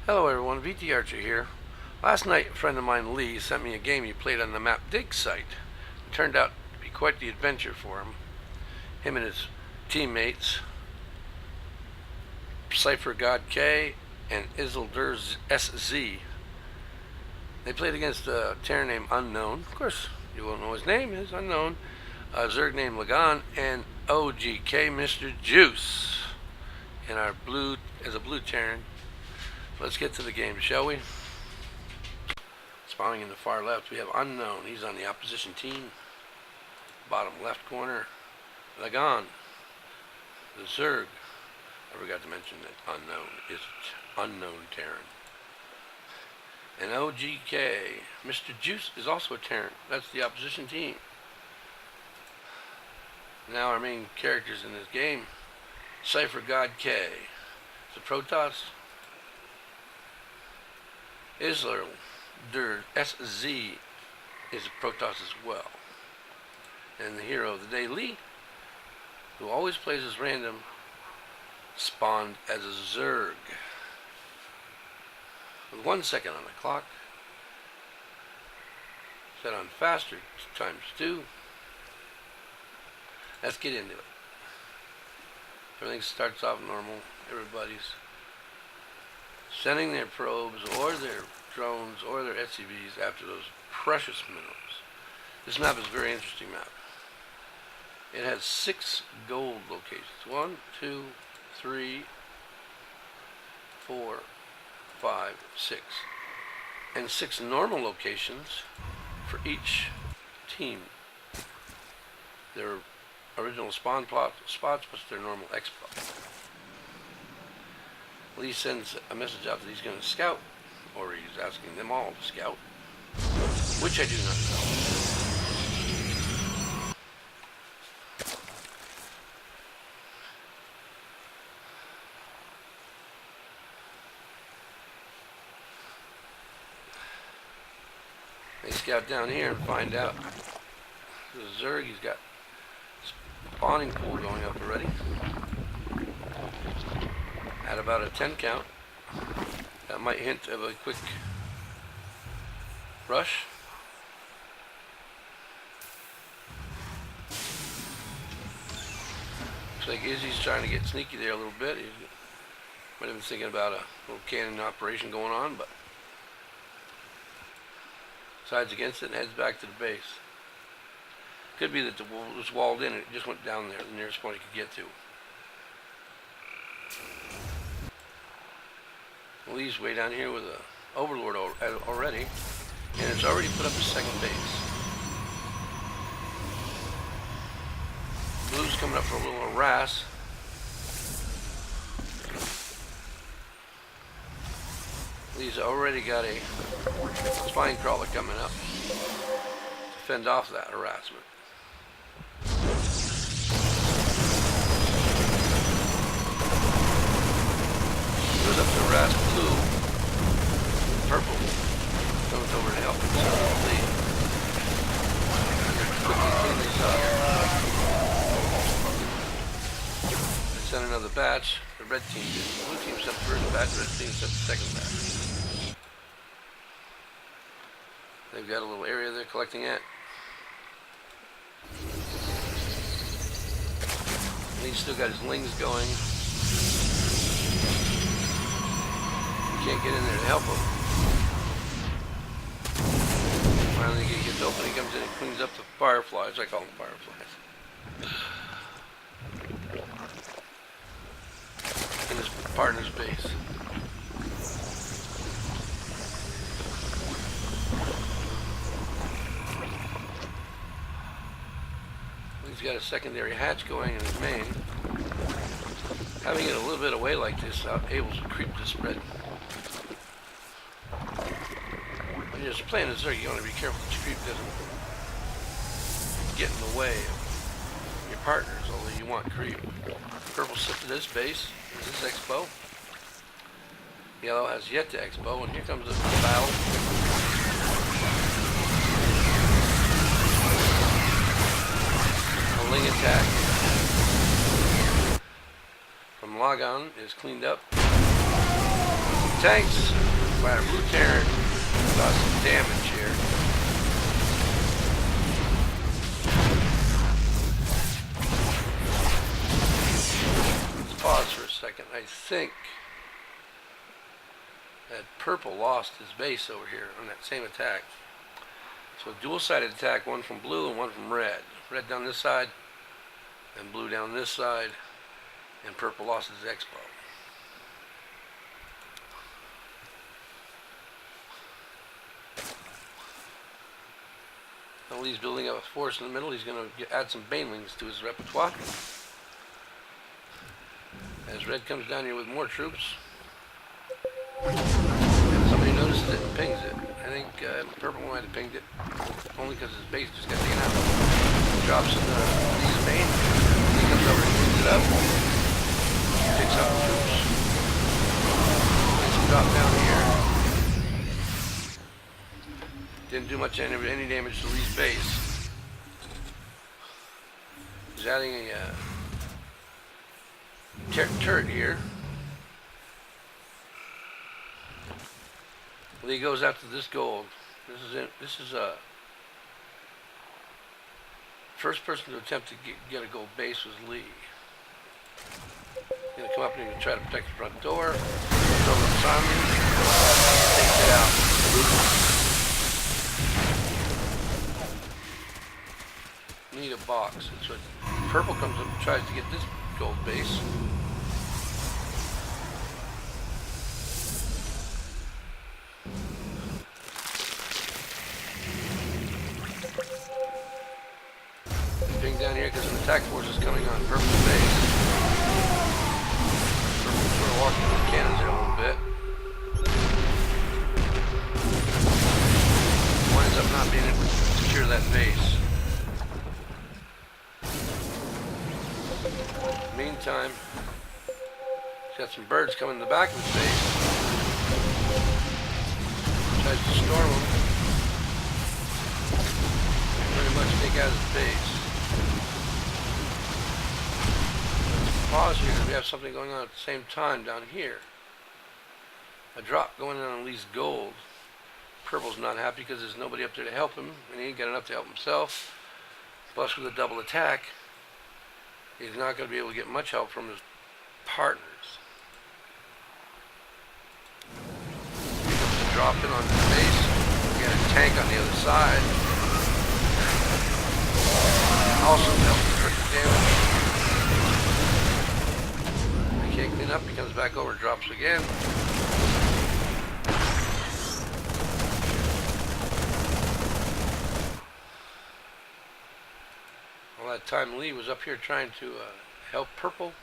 Hello everyone, MrVtArcher here. Last night, a friend of mine, Lee, sent me a game he played on the map Dig site. It turned out to be quite the adventure for him. Him and his teammates, Cypher God K and Isildur SZ. They played against a Terran named Unknown. Of course, you won't know his name, is Unknown. A Zerg named Lagan and OGK Mr. Juice. And our blue, as a blue Terran. Let's get to the game, shall we? Spawning in the far left, we have Unknown. He's on the opposition team. Bottom left corner, Lagan, the Zerg. I forgot to mention that Unknown is Unknown Terran. And OGK, Mr. Juice, is also a Terran. That's the opposition team. Now our main characters in this game, Cypher God K. It's a Protoss. Isildur SZ is a Protoss as well. And the hero of the day, Lee, who always plays as random, spawned as a Zerg. With 1 second on the clock, set on faster ×2. Let's get into it. Everything starts off normal. Everybody's sending their probes or their drones or their SCVs after those precious minerals. This map is a very interesting map. It has 6 gold locations. 1, 2, 3, 4, 5, 6. And 6 normal locations for each team. Their original spawn spots plus their normal expo. Lee sends a message out that he's going to scout, or he's asking them all to scout, which I do not know. They scout down here and find out the Zerg, he's got spawning pool going up already. At about a 10 count. That might hint of a quick rush. Looks like Izzy's trying to get sneaky there a little bit. He might have been thinking about a little cannon operation going on, but decides against it and heads back to the base. Could be that the wall was walled in and it just went down there, the nearest point he could get to. Lee's way down here with a Overlord already, and it's already put up a second base. Blue's coming up for a little harass. Lee's already got a spine crawler coming up to fend off that harassment. Goes up to harass blue. Purple comes over to help Lee. Quickly clean these up. They sent another batch. The red team did. The blue team sent the first batch, red team sent the second batch. They've got a little area they're collecting at. And he's still got his lings going. Can't get in there to help him. Finally he gets open, he comes in and cleans up the fireflies. I call them fireflies. In his partner's base. He's got a secondary hatch going in his main. Having it a little bit away like this, able to creep the spread. When you're playing a Zerg, you want to be careful that your creep doesn't get in the way of your partners, although you want creep. Purple sits to this base, this is expo. Yellow has yet to expo, and here comes the battle. A Ling attack from Lagan is cleaned up. tanks by our blue Terran. Got some damage here. Let's pause for a second. I think that purple lost his base over here on that same attack. So dual-sided attack, one from blue and one from red. Red down this side, and blue down this side, and purple lost his expo. While he's building up a force in the middle, he's going to add some banelings to his repertoire. As red comes down here with more troops, and somebody notices it and pings it. I think purple might have pinged it, only because his base just got taken out. Drops in these main. He comes over and pings it up. Picks up the troops. Makes him drop down here. Didn't do much any damage to Lee's base. He's adding a turret here. Lee goes after this gold. This is a first person to attempt to get a gold base was Lee. He's gonna come up and try to protect the front door. Goes over the army. Takes it out. Need a box. That's what purple comes up and tries to get this gold base. Ping down here because an attack force is coming on purple's base. Purple's sort of walking with the cannons there a little bit. Winds up not being able to secure that base. Meantime, he's got some birds coming in the back of his base. Tries to storm them. Pretty much take out his base. Pause here because we have something going on at the same time down here. A drop going on Lee's gold. Purple's not happy because there's nobody up there to help him, and he ain't got enough to help himself. Plus with a double attack, he's not going to be able to get much help from his partners. Drop in on his base. We got a tank on the other side. Also helps with the damage. He can't clean up. He comes back over, drops again. All that time Lee was up here trying to help purple.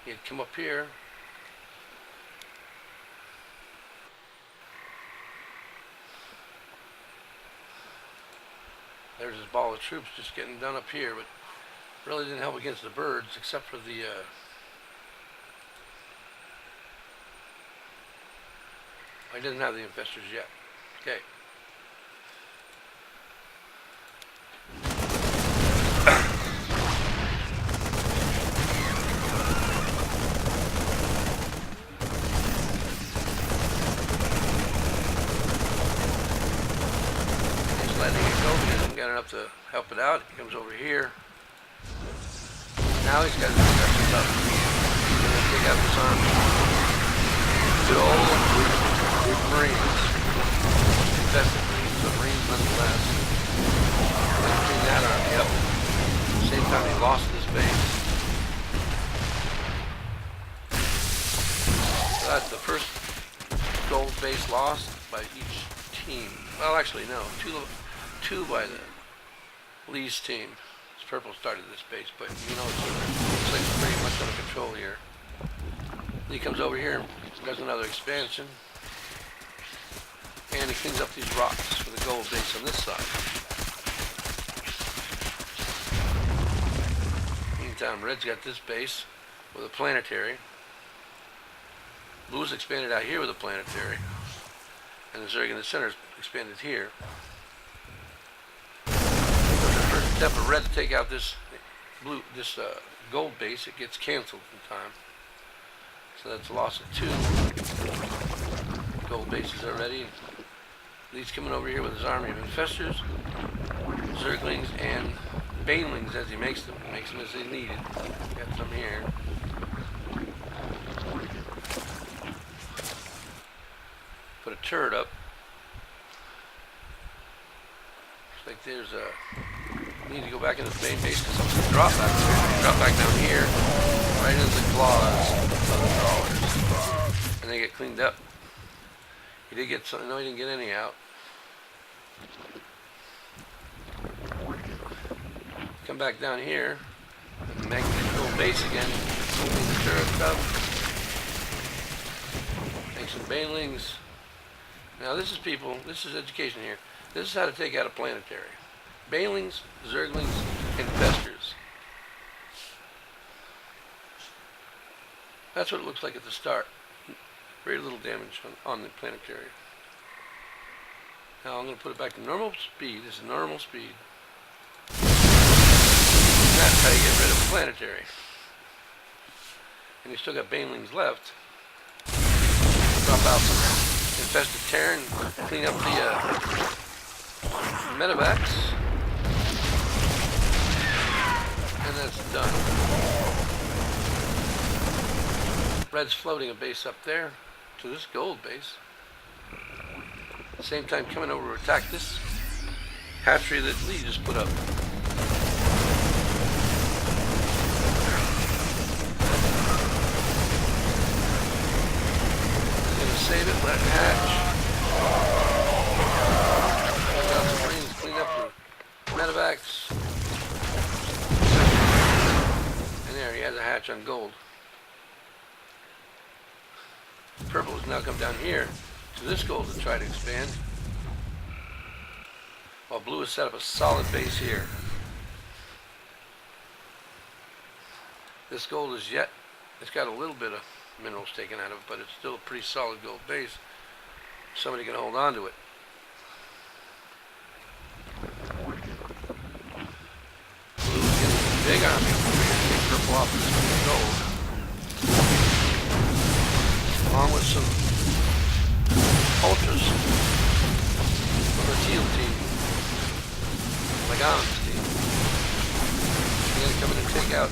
He had come up here. There's his ball of troops just getting done up here, but really didn't help against the birds except for the I didn't have the infestors yet. Okay. Enough to help it out. He comes over here. Now he's got his infestors up. He's going to take out this army. Good old Marines. Infested Marines, but Marines nonetheless. Clean that army up. At the same time he lost his base. So that's the first gold base lost by each team. Well, actually, no. Two by the Lee's team. It's purple started this base, but you know, it's like pretty much under control here. Lee comes over here and does another expansion. And he cleans up these rocks for the gold base on this side. Meantime, red's got this base with a planetary. Blue's expanded out here with a planetary. And the Zerg in the center is expanded here. Step of red to take out this gold base, it gets canceled in time. So that's a loss of 2. gold bases already. Lee's coming over here with his army of infestors, Zerglings, and banelings as he makes them. He makes them as they need it. Got some here. Put a turret up. Looks like there's a... need to go back into the main base because something's drop back there. Drop back down here, right into the claws of the crawlers. And they get cleaned up. He did get some, no, he didn't get any out. Come back down here and make the little base again. Clean the turret up. Make some banelings. Now this is people, this is education here. This is how to take out a planetary. Banelings, Zerglings, infestors. That's what it looks like at the start. Very little damage on the planetary. Now I'm going to put it back to normal speed. This is normal speed. And that's how you get rid of a planetary. And you still got banelings left. Drop out some infested Terran, clean up the medevacs. And that's done. Red's floating a base up there to this gold base. At the same time coming over to attack this hatchery that Lee just put up. He's gonna save it, let it hatch. Got some Marines, clean up the medevacs. And there, he has a hatch on gold. Purple has now come down here to this gold to try to expand, while blue has set up a solid base here. This gold is yet, it's got a little bit of minerals taken out of it, but it's still a pretty solid gold base. Somebody can hold on to it. Blue's getting a big army. Take purple off this gold. Along with some ultras from the teal team, Lagan's team. They're going to come in and take out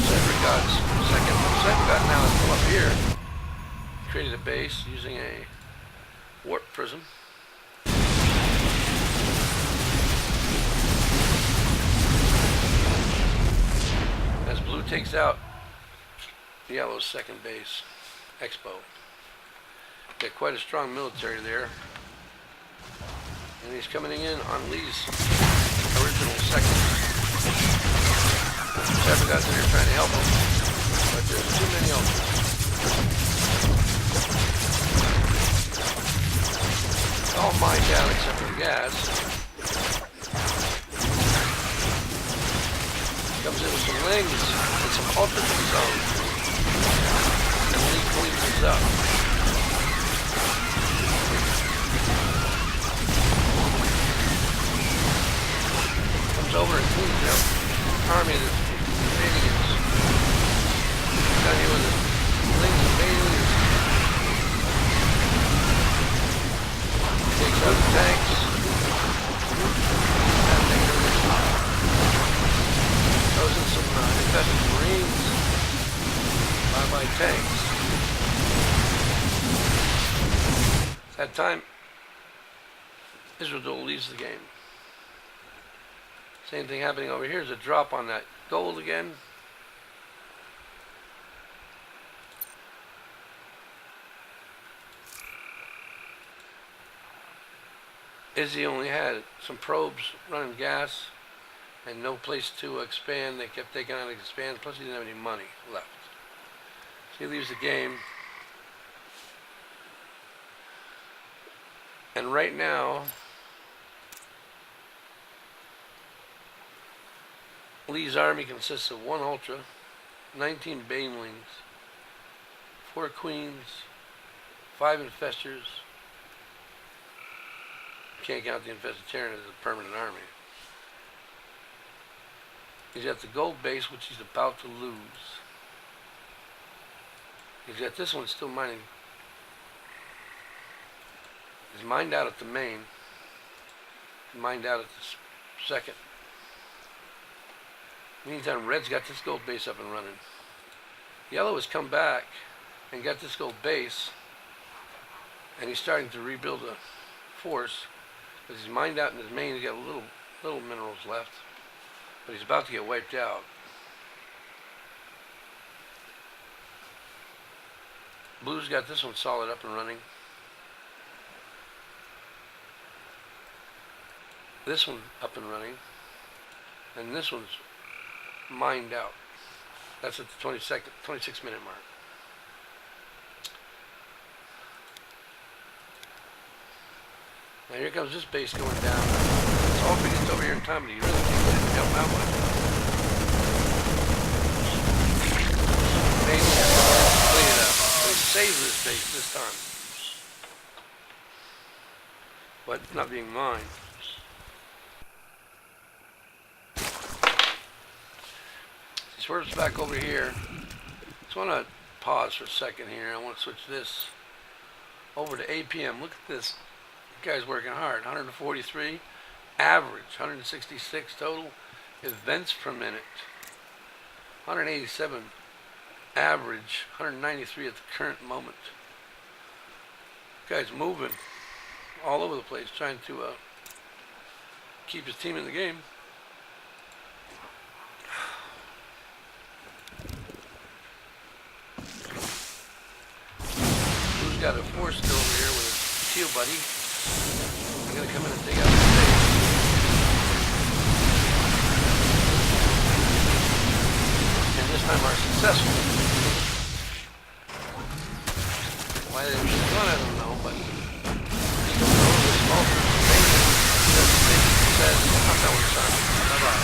Cybergod's second. Cybergod now has come up here, created a base using a warp prism. As blue takes out Yellow's second base, Expo. Got quite a strong military there. And he's coming in on Lee's original second. Cybergod's in here trying to help him, but there's too many ultras. All mined down except for the gas. Comes in with some wings and some ultras of his own. And Lee cleans this up. Comes over and cleans up the army that's invading it. Down here with the wings and banelings. Takes out the tanks. Throws in some infested Marines. By tanks. That time, Israel leaves the game. Same thing happening over here. There's a drop on that gold again. Izzy only had some probes running gas and no place to expand. They kept taking on to expand, plus he didn't have any money left. He leaves the game. And right now, Lee's army consists of 1 Ultra, 19 Banelings, 4 Queens, 5 Infestors. Can't count the Infested Terran as a permanent army. He's at the gold base, which he's about to lose. He's got this one still mining He's mined out at the main. Mined out at the second. Meantime, red's got this gold base up and running. Yellow has come back and got this gold base, and he's starting to rebuild a force because he's mined out in his main. He's got little minerals left, but he's about to get wiped out. Blue's got this one solid up and running. This one up and running, and this one's mined out. That's at the 26 minute mark. Now here comes this base going down. It's all because it's over here in time, but you really can't help out much. Maybe clean it up. They saved this base this time, but not being mined. Swerves back over here. Just want to pause for a second here. I want to switch this over to APM. Look at this. The guy's working hard. 143 average, 166 total events per minute, 187 average, 193 at the current moment. The guy's moving all over the place, trying to keep his team in the game. Got a force still over here with a shield buddy. I'm gonna come in and take out the base. And this time are successful. Why they didn't shoot one, I don't know, but this altar says, I'm done with son. Bye-bye.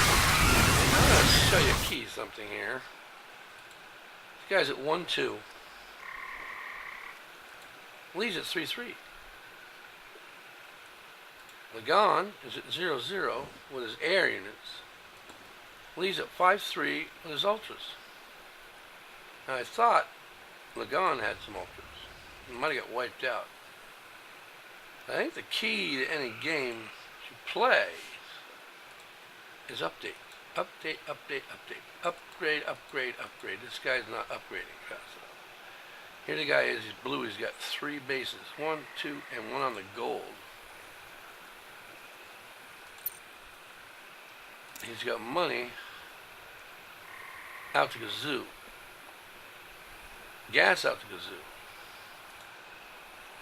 I'm gonna show you a key something here. This guy's at 1-2. LYue's at 3-3. LYue is at 0-0 with his air units. LYue's at 5-3 with his ultras. Now I thought LYue had some ultras. He might have got wiped out. I think the key to any game to play is update. Update, update, update. Upgrade, upgrade, upgrade. This guy's not upgrading fast enough. Here the guy is, he's blue, he's got 3 bases. 1, 2, and 1 on the gold. He's got money out to Gazoo. Gas out to Gazoo.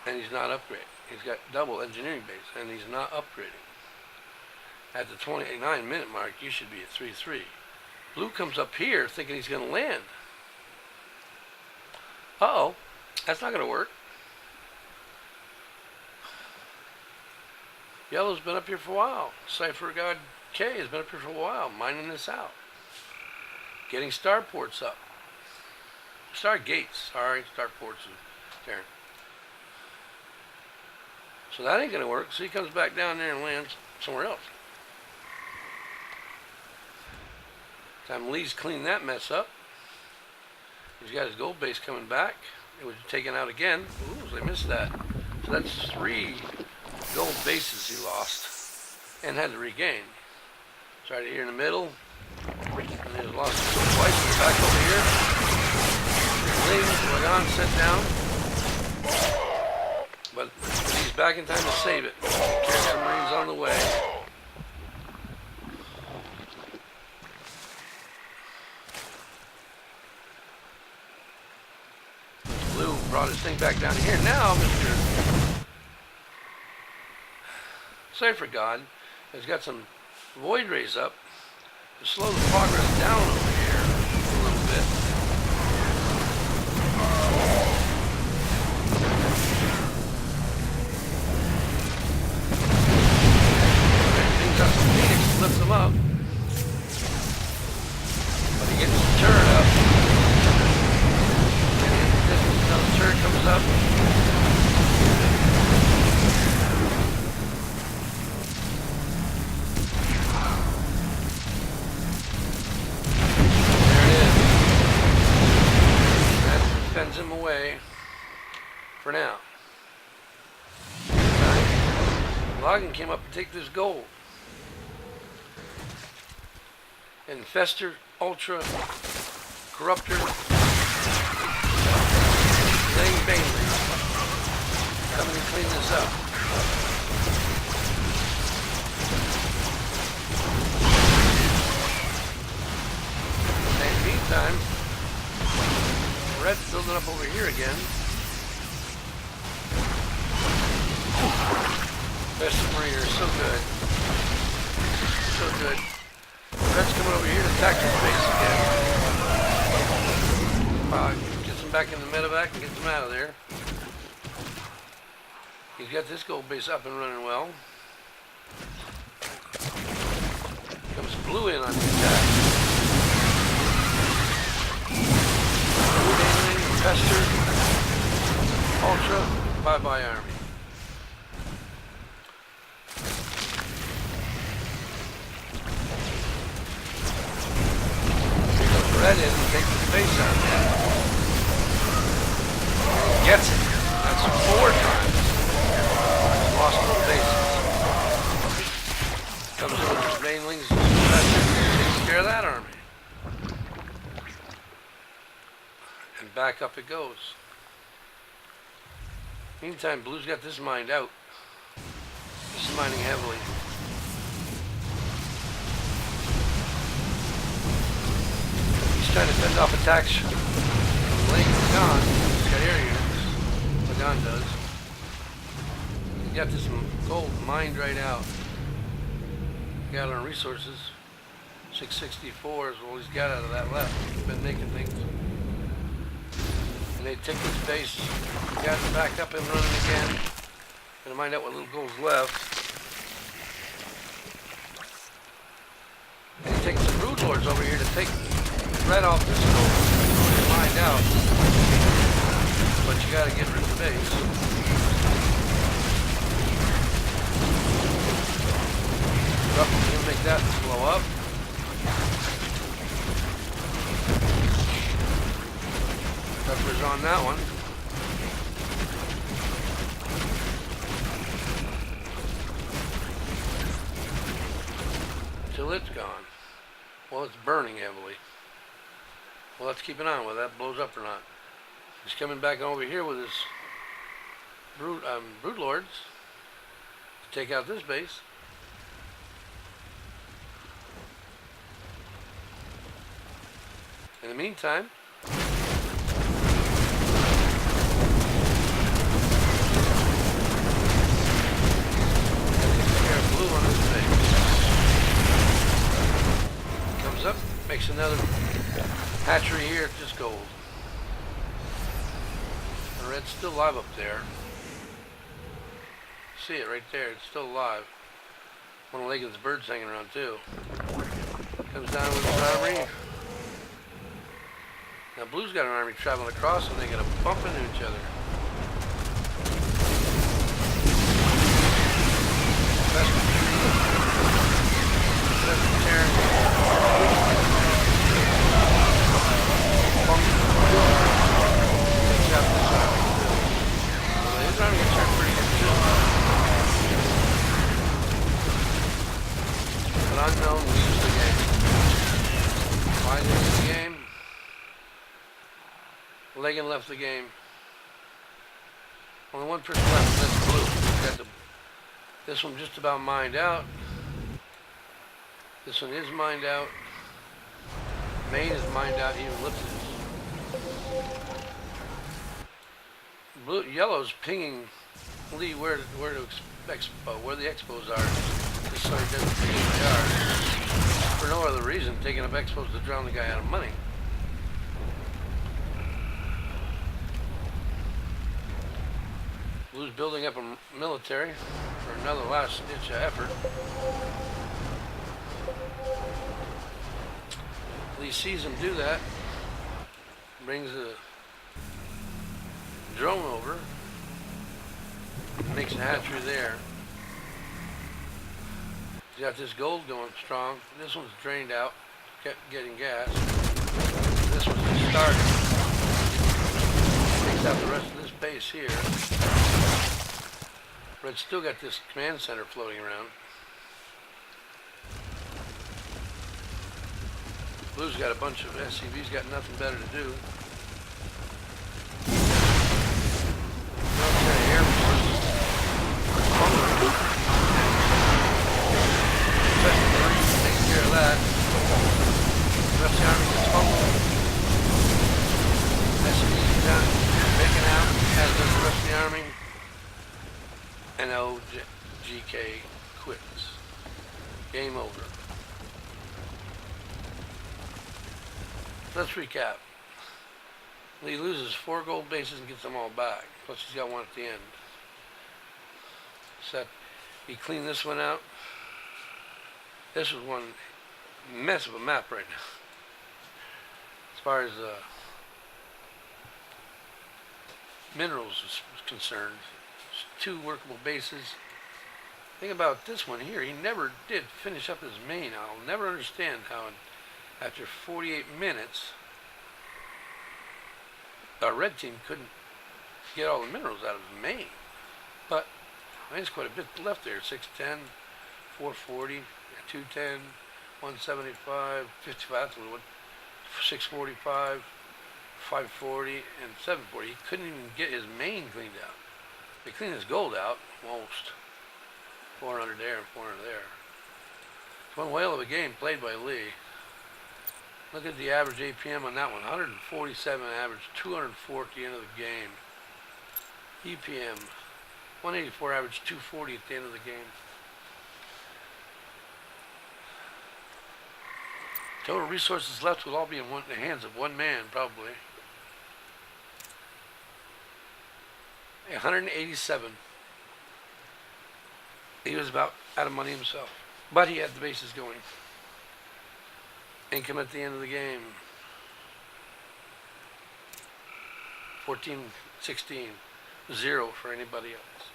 And he's not upgrading. He's got double engineering base, and he's not upgrading. At the 29 minute mark, you should be at 3-3. Blue comes up here thinking he's going to land. Uh-oh, that's not going to work. Yellow's been up here for a while. Cypher God K has been up here for a while, mining this out. Getting starports up. Stargates, sorry, starports is Karen. So that ain't going to work, so he comes back down there and lands somewhere else. Time LYue's cleaning that mess up. He's got his gold base coming back. It was taken out again. Ooh, so they missed that. So that's 3 gold bases he lost and had to regain. Started here in the middle. And he was lost twice. We're back over here. LYue set down. But he's back in time to save it. Carrier Marines on the way. Brought his thing back down here. Now, Mr. Cypher God has got some void rays up to slow the progress down over here a little bit. He's got some Phoenix to lift them up. But he gets the turret up. The turret comes up. There it is. That fends him away for now. Okay. Logan came up to take this gold. Infestor, Ultra, Corruptor, Lane Bailey. Coming to clean this up. In the meantime, Red's building up over here again. Best Mariner is so good. So good. Red's coming over here to attack his base again. Gets him back in the medevac and gets him out of there. He's got this gold base up and running well. Comes Blue in on the attack. Infestor, Ultra, bye-bye army. Red in and takes his base out. Gets it. That's 4 times. Lost both bases. Comes in with his Rainlings and takes care of that army. And back up it goes. Meantime, Blue's got this mined out. This is mining heavily. Trying to fend off attacks from Lake Lagan. He's got air units. Lagan does. He's got this gold mined right out. Got on resources. 664 is all he's got out of that left. He's been making things. And they take this base. Got it back up and running again. Gonna mine out what little gold's left. And he takes some brood lords over here to take Red off this gold. It's mined out. But you gotta get rid of the base. Gonna make that blow up. Pepper's on that one. Till it's gone. Well, it's burning heavily. We'll have to keep an eye on whether that blows up or not. He's coming back over here with his brood lords to take out this base. In the meantime, takes care of Blue on this base. Comes up, makes another hatchery here, just gold. The Red's still alive up there. See it right there, it's still alive. One of Lagan's birds hanging around too. Comes down with his army. Now Blue's got an army traveling across and they gotta bump into each other. His army gets hurt pretty good too. But unknown leaves the game. Why did he leave the game? Lagan left the game. Only one person left, and that's Blue. Got this one just about mined out. This one is mined out. Main is mined out, even lifted it. Yellow's pinging Lee where the expos are, just so he doesn't ping the yard. For no other reason, taking up expos to drown the guy out of money. Blue's building up a military for another last-ditch effort. Lee sees him do that, brings a drone over, makes a hatchery there. He's got this gold going strong. This one's drained out, kept getting gas. This one's just started. Takes out the rest of this base here. Red's still got this command center floating around. Blue's got a bunch of SCVs, got nothing better to do. Air forces. Takes care of that. The rest of the army gets fumbled. SCVs done, making out, as does the rest of the army. And OGK quits. Game over. Let's recap. Lee loses 4 gold bases and gets them all back. Plus he's got one at the end. Set. He cleaned this one out. This was one mess of a map right now. As far as minerals is concerned. 2 workable bases. Thing about this one here, he never did finish up his main. I'll never understand how after 48 minutes our red team couldn't get all the minerals out of his main. But there's quite a bit left there. 610, 440, 210, 175, 55, 645, 540, and 740. He couldn't even get his main cleaned out. They cleaned his gold out, most. 400 there and 400 there. It's one whale of a game played by Lee. Look at the average APM on that one. 147 average, 204 at the end of the game. EPM, 184 average, 240 at the end of the game. Total resources left will all be in the hands of one man, probably. 187. He was about out of money himself. But he had the bases going. Income at the end of the game. 14, 16. 0 for anybody else.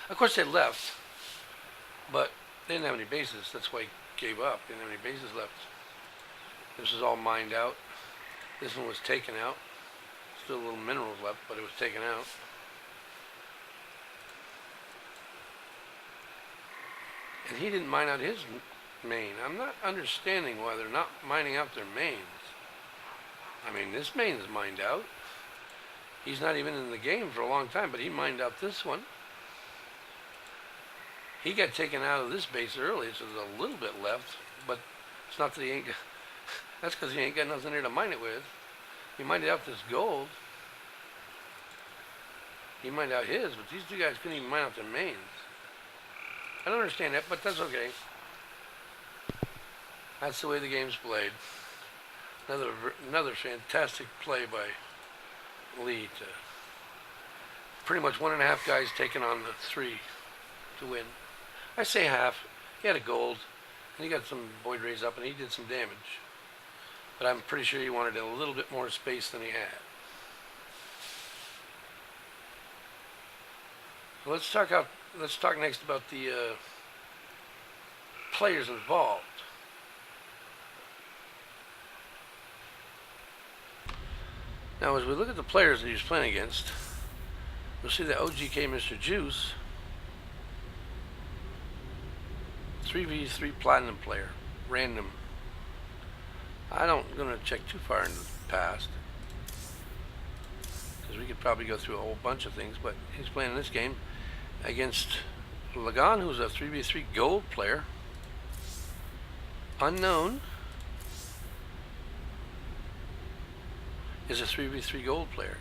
Of course they left. But they didn't have any bases. That's why he gave up. They didn't have any bases left. This was all mined out. This one was taken out. Still a little minerals left, but it was taken out. And he didn't mine out his main. I'm not understanding why they're not mining out their mains. I mean, this main is mined out. He's not even in the game for a long time, but he mined out this one. He got taken out of this base early, so there's a little bit left, but it's not that he ain't... That's because he ain't got nothing there to mine it with. He mined out this gold. He mined out his, but these two guys couldn't even mine out their mains. I don't understand that, but that's okay. That's the way the game's played. Another fantastic play by Lee to pretty much 1.5 guys taking on the 3 to win. I say half. He had a gold, and he got some void rays up, and he did some damage. But I'm pretty sure he wanted a little bit more space than he had. Let's talk next about the players involved. Now, as we look at the players that he was playing against, you'll see that OGK Mr. Juice, 3v3 platinum player, random. I don't gonna check too far into the past, because we could probably go through a whole bunch of things, but he's playing in this game against Lagan, who's a 3v3 gold player. Unknown is a 3v3 gold player.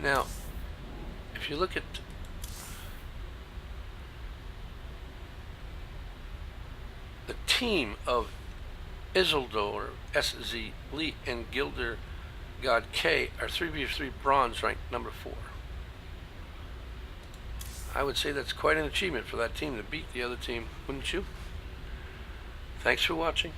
Now, if you look at the team of Isildur, SZ, Lee, and Gilder God K are 3v3 bronze ranked number 4. I would say that's quite an achievement for that team to beat the other team, wouldn't you? Thanks for watching.